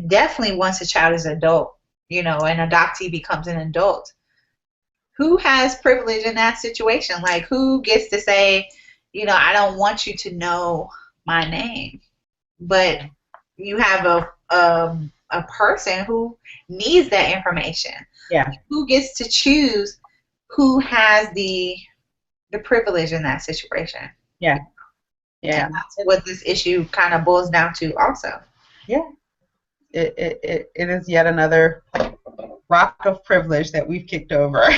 definitely once a child is adult, an adoptee becomes an adult. Who has privilege in that situation? Like, who gets to say, I don't want you to know my name, but you have a person who needs that information. Yeah. Who gets to choose who has the privilege in that situation? Yeah. Yeah. And that's what this issue kind of boils down to also. Yeah. It is yet another rock of privilege that we've kicked over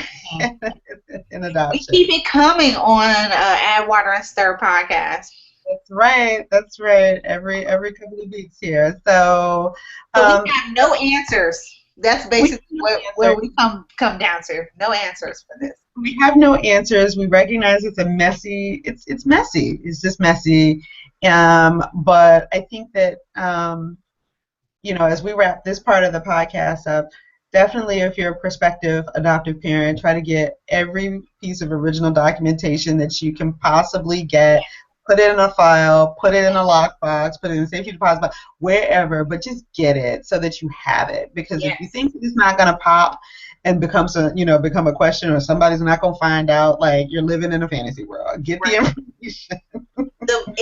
in adoption. We keep it coming on Add Water and Stir podcast. That's right. That's right. Every couple of weeks here. So we have no answers. That's basically where we come down to. No answers for this. We have no answers. We recognize it's messy. It's messy. It's just messy. But I think that as we wrap this part of the podcast up, definitely if you're a prospective adoptive parent, try to get every piece of original documentation that you can possibly get. Put it in a file, put it in a lockbox, put it in a safety deposit box, wherever, but just get it so that you have it. Because if you think it's not going to pop and become a question, or somebody's not going to find out, like, you're living in a fantasy world. Get the information.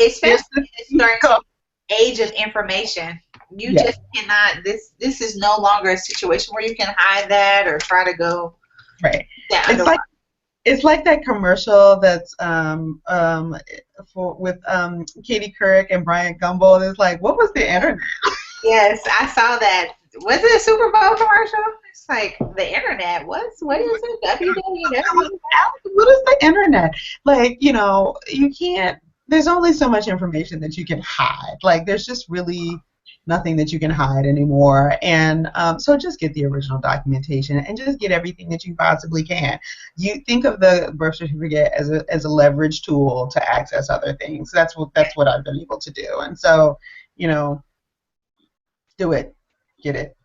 Especially in this age of information. You just cannot, this is no longer a situation where you can hide that or try to go. Right. It's like that commercial that's with Katie Couric and Bryant Gumbel. It's like, what was the internet? Yes, I saw that. Was it a Super Bowl commercial? It's like, the internet. What is it? www. What is the internet? Like, you can't. There's only so much information that you can hide. Like, there's just really nothing that you can hide anymore. And so just get the original documentation and just get everything that you possibly can. You think of the birth certificate as a leverage tool to access other things. That's what I've been able to do. And so, do it. Get it.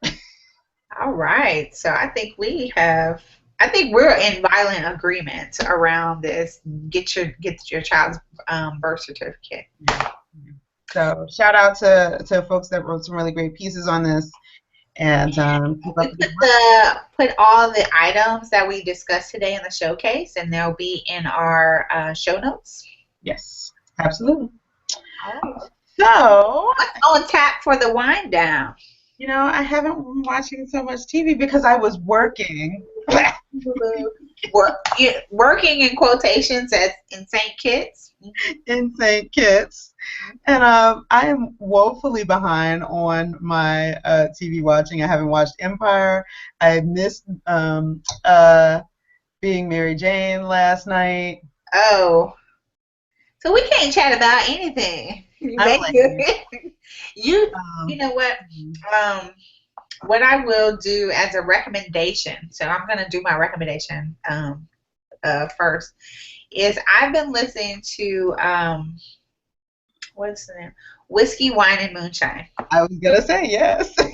All right. So I think we're in violent agreement around this. Get your child's birth certificate. So shout out to folks that wrote some really great pieces on this. And put all the items that we discussed today in the showcase, and they'll be in our show notes. Yes, absolutely. All right. So what's on tap for the wind down? I haven't been watching so much TV because I was working. Working in quotations in St. Kitts. In St. Kitts. And I am woefully behind on my TV watching. I haven't watched Empire. I missed Being Mary Jane last night. Oh. So we can't chat about anything. You know what? What I will do as a recommendation, so I'm going to do my recommendation first, is I've been listening to, what's the name? Whiskey, Wine, and Moonshine. I was going to say yes. Yes.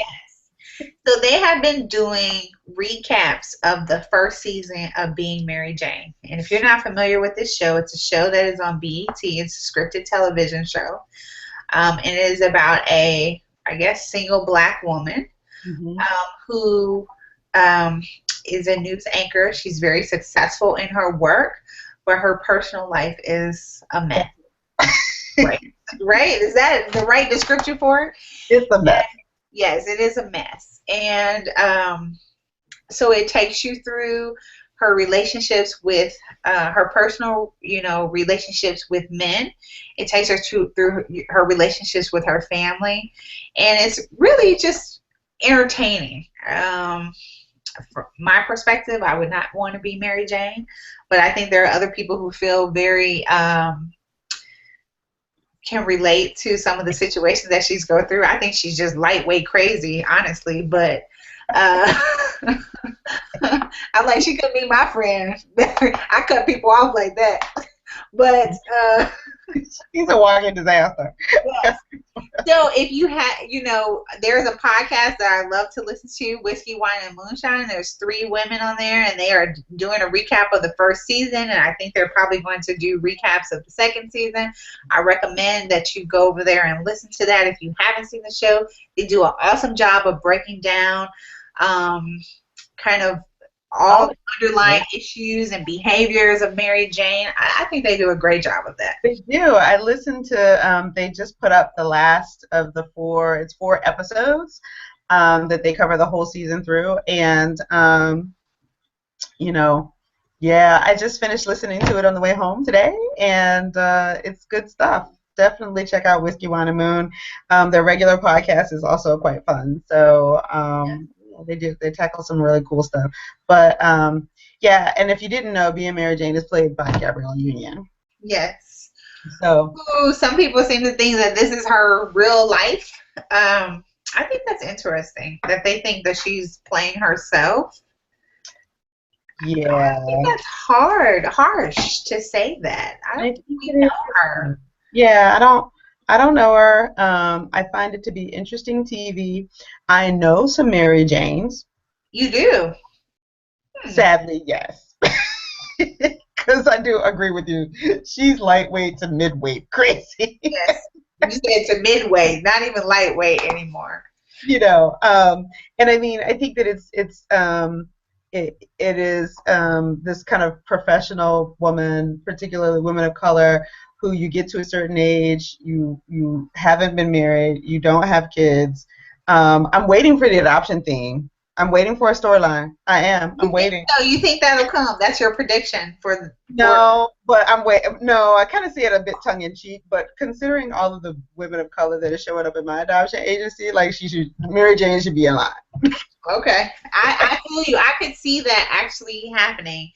So they have been doing recaps of the first season of Being Mary Jane. And if you're not familiar with this show, it's a show that is on BET. It's a scripted television show. And it is about a, I guess, single black woman who is a news anchor. She's very successful in her work, but her personal life is a mess. Right. Right? Is that the right description for it? It's a mess. Yes, it is a mess. And so it takes you through her relationships with her personal, relationships with men. It takes her through her relationships with her family, and it's really just entertaining. From my perspective, I would not want to be Mary Jane, but I think there are other people who feel very can relate to some of the situations that she's going through. I think she's just lightweight crazy, honestly, but uh, I'm like, she could be my friend. I cut people off like that. But He's a walking disaster. yes. So if you had, there's a podcast that I love to listen to, Whiskey, Wine, and Moonshine. There's 3 women on there, and they are doing a recap of the first season, and I think they're probably going to do recaps of the second season. I recommend that you go over there and listen to that if you haven't seen the show. They do an awesome job of breaking down kind of all the underlying issues and behaviors of Mary Jane. I think they do a great job of that. They do. I listened to, they just put up the last of the 4 episodes that they cover the whole season through. And, yeah, I just finished listening to it on the way home today, and it's good stuff. Definitely check out Whiskey, Wine, and Moon. Their regular podcast is also quite fun. So, they tackle some really cool stuff. But yeah, and if you didn't know, being Mary Jane is played by Gabrielle Union. Yes. So some people seem to think that this is her real life. I think that's interesting that they think that she's playing herself. Yeah. I think that's harsh to say that. I don't think we know her. Yeah, I don't know her. I find it to be interesting TV. I know some Mary Janes. You do? Sadly, yes. Because I do agree with you. She's lightweight to midweight crazy. Yes. You said to midweight, not even lightweight anymore. And I mean, I think that it is this kind of professional woman, particularly women of color, who you get to a certain age, you haven't been married, you don't have kids. I'm waiting for the adoption thing. I'm waiting for a storyline. I am. I'm waiting. So you think that'll come? That's your prediction for? No, but I'm waiting. No, I kind of see it a bit tongue in cheek. But considering all of the women of color that are showing up in my adoption agency, like Mary Jane should be in line. Okay, I feel you. I could see that actually happening.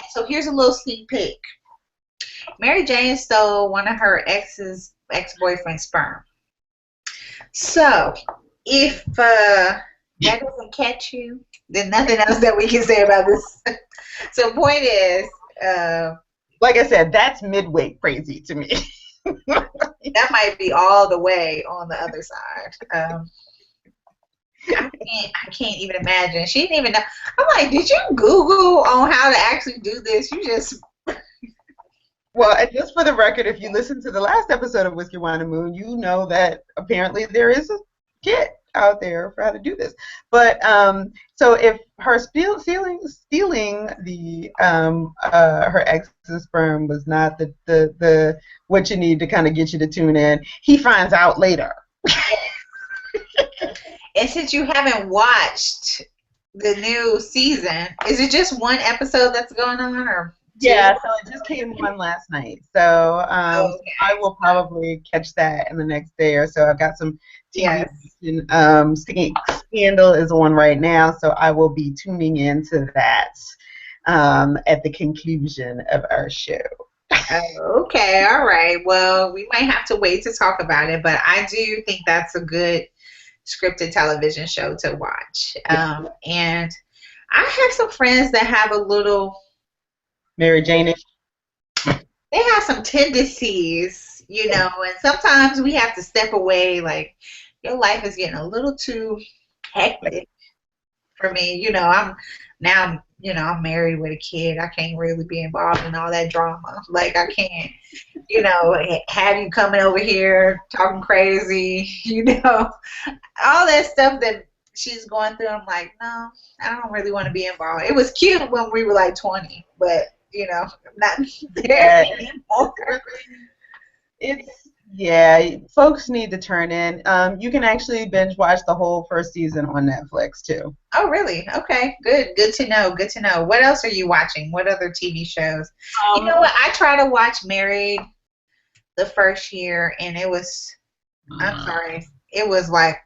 So here's a little sneak peek. Mary Jane stole one of her ex-boyfriend's sperm. So if that doesn't catch you, then nothing else that we can say about this. So point is, like I said, that's midweight crazy to me. That might be all the way on the other side. I can't even imagine. She didn't even know. I'm like, did you Google on how to actually do this? You just. Well, and just for the record, if you listen to the last episode of Whiskey, Wine, and Moon, you know that apparently there is a kit out there for how to do this. But so if her stealing the her ex's sperm was not the what you need to kind of get you to tune in, he finds out later. And since you haven't watched the new season, is it just one episode that's going on, or? Yeah, so it just came on last night. So okay. I will probably catch that in the next day or so. I've got some TV. Yes. Scandal is on right now, so I will be tuning into that at the conclusion of our show. Okay, all right. Well, we might have to wait to talk about it, but I do think that's a good scripted television show to watch. And I have some friends that have a little Mary Jane-ish. They have some tendencies, and sometimes we have to step away. Like, your life is getting a little too hectic for me. I'm married with a kid. I can't really be involved in all that drama. Like, I can't, have you coming over here talking crazy, all that stuff that she's going through. I'm like, no, I don't really want to be involved. It was cute when we were like 20, but not there anymore. It's yeah, folks need to turn in. You can actually binge watch the whole first season on Netflix too. Oh, really? Okay, good. Good to know. Good to know. What else are you watching? What other TV shows? You know Um, what? I tried to watch Married the first year, and it was, I'm sorry, it was like,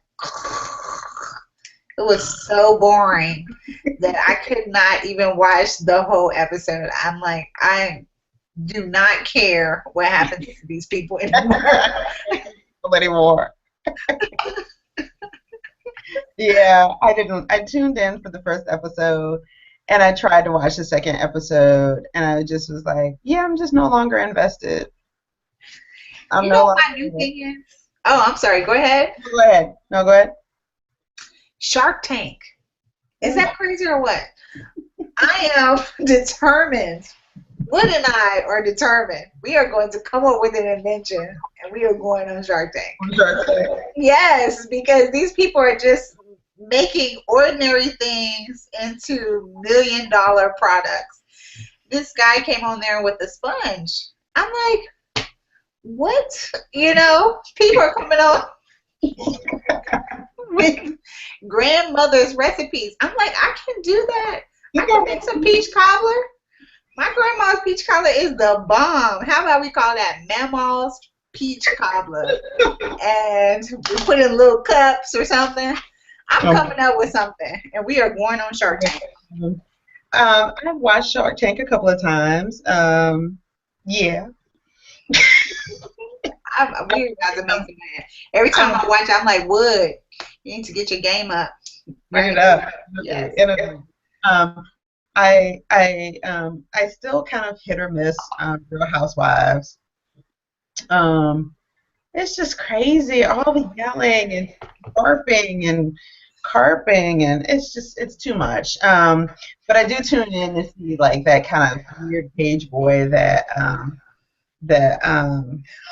it was so boring that I could not even watch the whole episode. I'm like, I do not care what happens to these people anymore. anymore. Yeah, I didn't. I tuned in for the first episode, and I tried to watch the second episode, and I just was like, yeah, I'm just no longer invested. I'm You no know longer what my new invested. thing is? Oh, I'm sorry. Go ahead. Go ahead. No, go ahead. Shark Tank. Is that crazy or what? I am determined. Wood and I are determined. We are going to come up with an invention, and we are going on Shark Tank. Yes, because these people are just making ordinary things into $1 million products. This guy came on there with a sponge. I'm like, what? People are coming on with grandmother's recipes. I'm like, I can do that. I can make some peach cobbler. My grandma's peach cobbler is the bomb. How about we call that Mama's peach cobbler? And we put in little cups or something. I'm coming up with something, and we are going on Shark Tank. I've watched Shark Tank a couple of times. Yeah. We guys are making that. Every time I watch, I'm like, Wood, you need to get your game up. Bring it up. Yes. I still kind of hit or miss Real Housewives. It's just crazy, all the yelling and barfing and carping, and it's too much. But I do tune in to see like that kind of weird page boy that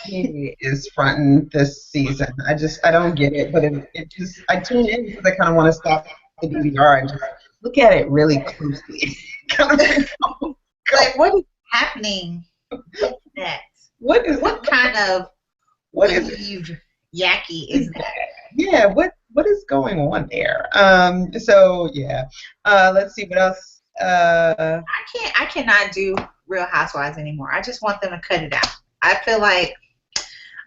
he is fronting this season. I don't get it, but it just I tune in because I kind of want to stop the DVR and just look at it really closely. Like, what is happening next? What kind of Yaki is that? Yeah, what is going on there? So yeah. Let's see what else. I cannot do Real Housewives anymore. I just want them to cut it out. I feel like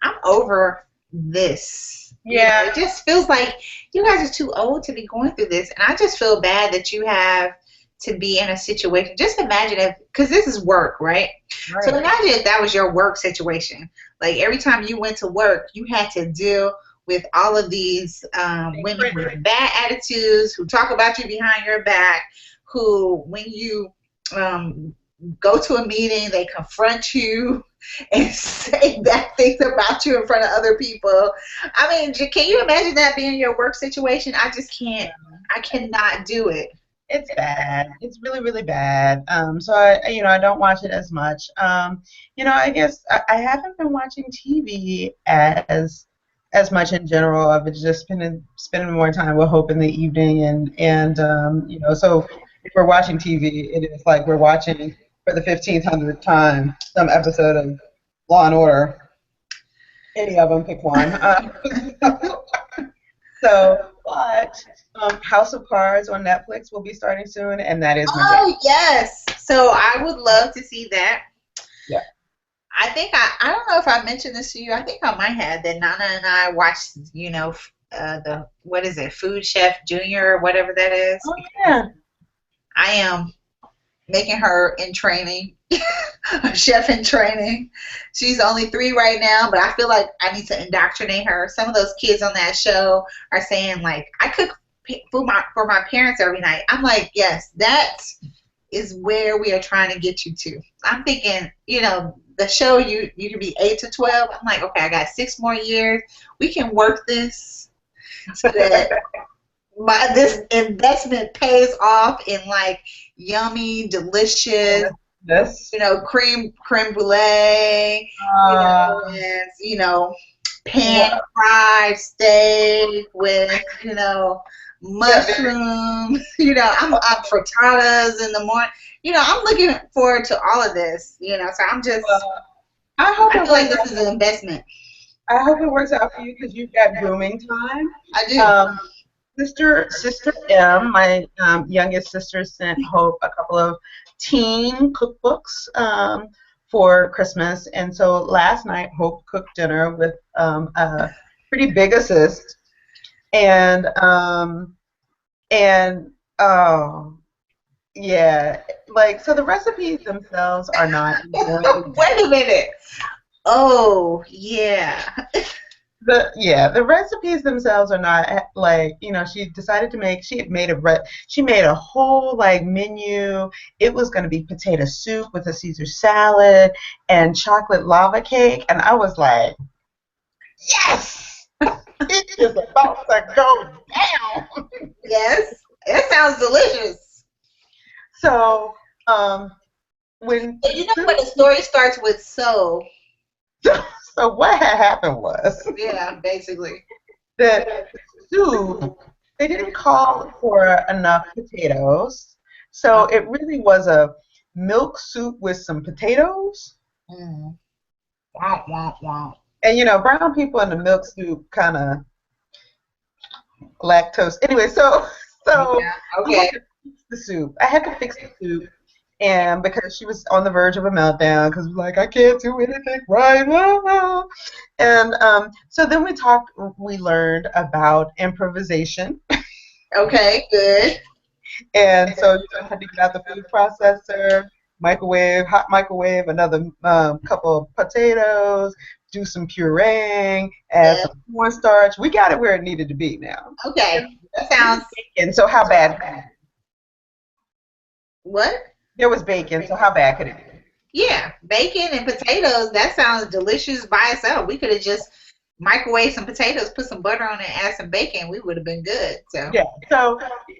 I'm over this. Yeah. It just feels like you guys are too old to be going through this, and I just feel bad that you have to be in a situation. Just imagine because this is work, right? So imagine if that was your work situation. Like every time you went to work, you had to deal with all of these women with bad attitudes who talk about you behind your back, who, when you go to a meeting, they confront you and say bad things about you in front of other people. I mean, can you imagine that being your work situation? I just can't. I cannot do it. It's bad. It's really, really bad. So I don't watch it as much. I guess I haven't been watching TV as much in general. I've just been spending more time with Hope in the evening, and so if we're watching TV, it is like we're watching for the 1500th time some episode of Law and Order. Any of them, pick one. But House of Cards on Netflix will be starting soon, and that is my jam. Oh, yes. So I would love to see that. Yeah. I think I don't know if I mentioned this to you. I think I might have that Nana and I watched, the what is it, Food Chef Junior or whatever that is. Oh yeah. I am making her in training, a chef in training. She's only 3 right now, but I feel like I need to indoctrinate her. Some of those kids on that show are saying like, I cook food for my parents every night. I'm like, yes, that is where we are trying to get you to. I'm thinking, the show you can be 8 to 12. I'm like, okay, I got 6 more years. We can work this so that this investment pays off in like yummy, delicious, creme brulee, and pan fried steak with mushrooms. I'm up frittatas in the morning. I'm looking forward to all of this. So I'm just I hope I it feel like works this out. is an investment. I hope it works out for you because you've got grooming time. I do. Um, sister M, my youngest sister, sent Hope a couple of teen cookbooks for Christmas, and so last night Hope cooked dinner with a pretty big assist, and and oh yeah, like so the recipes themselves are not inherently Wait a minute. Oh, yeah. the recipes themselves are not like she decided to make she made a whole like menu. It was going to be potato soup with a Caesar salad and chocolate lava cake, and I was like, yes, it is about to go down. Yes. It sounds delicious. So when And you know what? The story starts with so. so what had happened was Yeah, basically. that soup, they didn't call for enough potatoes. So it really was a milk soup with some potatoes. Mm. Womp, womp, womp. And brown people in the milk soup kind of lactose. Anyway, so Yeah. I had Okay. to fix the soup. I had to fix the soup. And because she was on the verge of a meltdown, because like I can't do anything right, and so then we learned about improvisation. Okay. Good. And so I had to get out the food processor, hot microwave, another couple of potatoes, do some pureeing, add Yeah. some cornstarch. We got it where it needed to be now. Okay. And That there sounds. was bacon, so how bad could it be? What? There was bacon, so how bad could it be? Yeah. Bacon and potatoes. That sounds delicious by itself. We could have just microwaved some potatoes, put some butter on it, and add some bacon. We would have been good. So. Yeah, so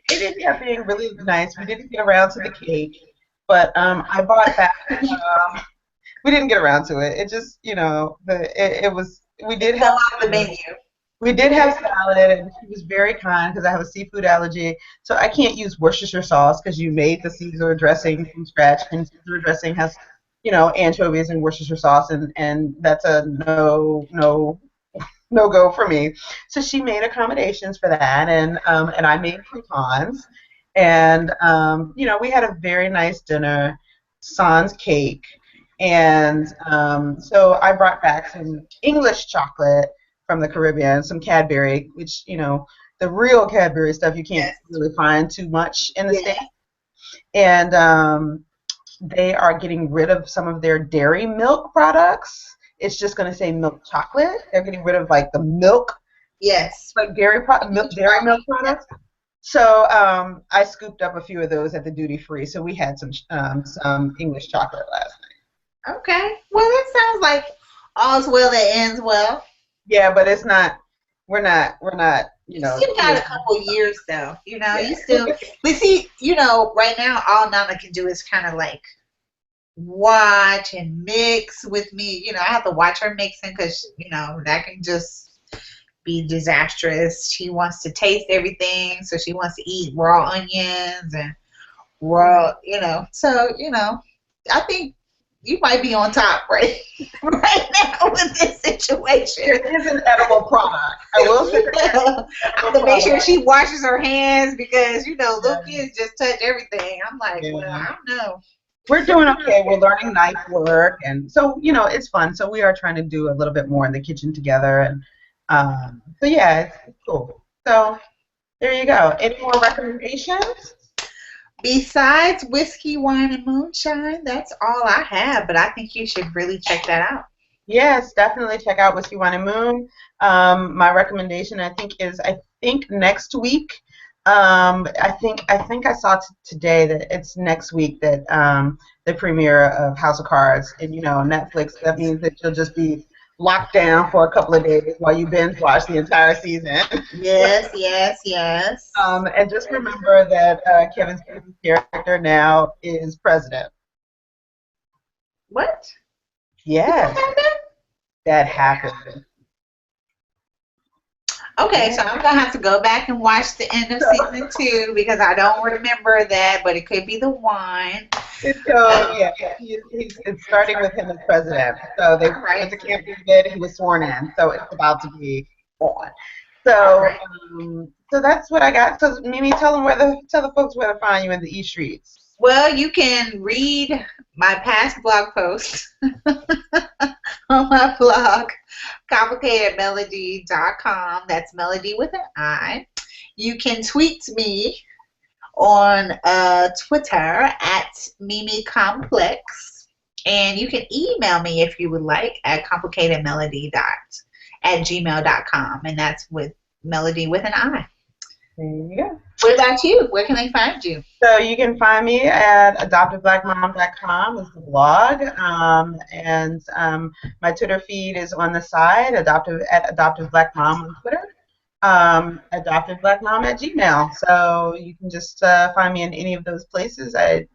it ended up being really nice. We didn't get around to the cake, but I bought back. We didn't get around to it. It just, it was. We It did fell have off the salad. menu. We did have salad, and she was very kind because I have a seafood allergy, so I can't use Worcestershire sauce because you made the Caesar dressing from scratch, and Caesar dressing has, anchovies and Worcestershire sauce, and that's a no go for me. So she made accommodations for that, and I made croutons, and we had a very nice dinner, sans cake, and so I brought back some English chocolate from the Caribbean, some Cadbury, which the real Cadbury stuff you can't Yes. really find too much in the Yes. States, and they are getting rid of some of their dairy milk products. It's just going to say milk chocolate. They're getting rid of like the milk, Yes. like dairy milk products. So I scooped up a few of those at the duty free. So we had some English chocolate last night. Okay. Well, it sounds like all's well that ends well. Yeah, but it's not. We're not. You still got a couple years though. Yeah. You still. But see, right now all Nana can do is kind of like watch and mix with me. I have to watch her mixing because that can just be disastrous. She wants to taste everything, so she wants to eat raw onions and raw. So I think you might be on top right right now with this situation. It is an edible product. I will say I have to make sure she washes her hands because little Yeah. kids just touch everything. I'm like, Yeah. well, I don't know. We're doing okay. We're learning knife work, and so it's fun. So we are trying to do a little bit more in the kitchen together, and so yeah, it's cool. So there you go. Any more recommendations? Besides whiskey, wine, and moonshine, that's all I have. But I think you should really check that out. Yes, definitely check out Whiskey Wine and Moon. My recommendation, I think next week. I think I saw today that it's next week that the premiere of House of Cards, and Netflix. That means that you'll just be locked down for a couple of days while you binge watch the entire season. Yes, yes, yes. And just remember that Kevin Spacey's character now is president. What? Yes, that happened. Okay, so I'm gonna have to go back and watch the end of season 2 because I don't remember that, but it could be the one. So yeah, it's starting with him as president. So they All went right. to Camp David. He was sworn in, so it's about to be on. All So right. so that's what I got. So Mimi, tell the folks where to find you in the E streets. Well, you can read my past blog posts on my blog, complicatedmelody.com. That's melody with an I. You can tweet me on Twitter at Mimi Complex. And you can email me if you would like at complicatedmelody at gmail.com. And that's with melody with an I. There you go. What about you? Where can they find you? So you can find me at adoptivelabmom.com is the blog, and my Twitter feed is on the side, adoptive black mom on Twitter, adoptiveblackmom at Gmail. So you can just find me in any of those places. I'm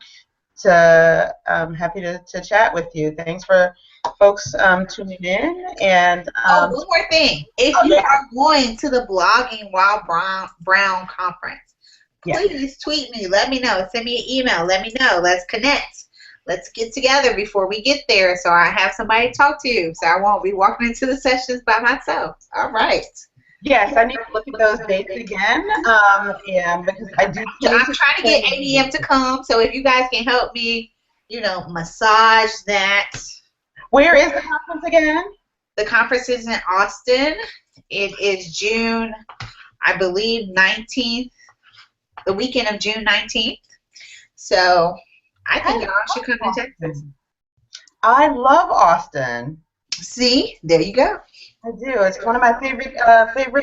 happy to chat with you. Thanks for folks tuning in. And Oh, one more thing. If oh you yeah, are going to the Blogging While Brown conference, yeah. please tweet me. Let me know. Send me an email. Let me know. Let's connect. Let's get together before we get there so I have somebody to talk to so I won't be walking into the sessions by myself. All right. Yes, I need to look at those dates again, and because I do I'm tend to trying to get ABM to come, so if you guys can help me, massage that. Where is the conference again? The conference is in Austin. It is June, I believe, 19th, the weekend of June 19th. So I think y'all should come to Texas. I love Austin. See, there you go. I do. It's one of my favorite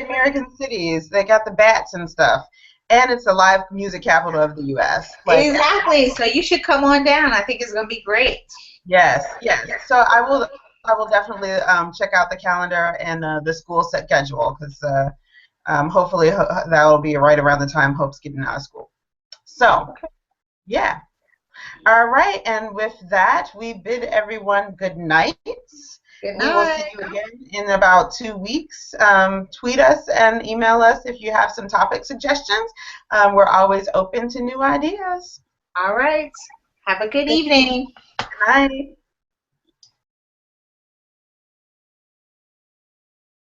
American cities. They got the bats and stuff, and it's the live music capital of the U.S. Exactly. So you should come on down. I think it's going to be great. Yes, yes. So I will definitely check out the calendar and the school set schedule because hopefully that will be right around the time Hope's getting out of school. So yeah. All right, and with that, we bid everyone good night. Good We will see night. you again in about 2 weeks. Tweet us and email us if you have some topic suggestions. We're always open to new ideas. All right. Have a good evening. Good night.